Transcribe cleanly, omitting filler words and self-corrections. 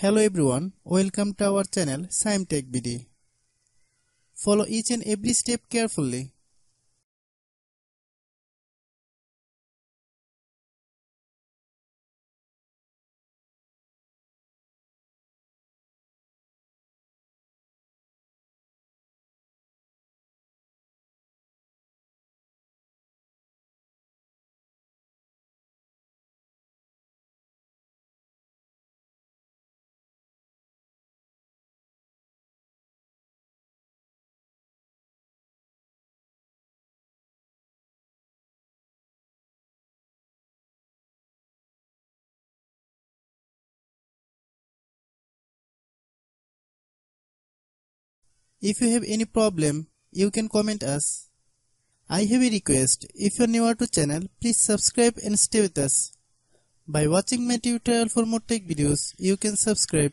Hello everyone, welcome to our channel SciMTech BD. Follow each and every step carefully. If you have any problem, you can comment us. I have a request, if you are newer to channel, please subscribe and stay with us. By watching my tutorial for more tech videos, you can subscribe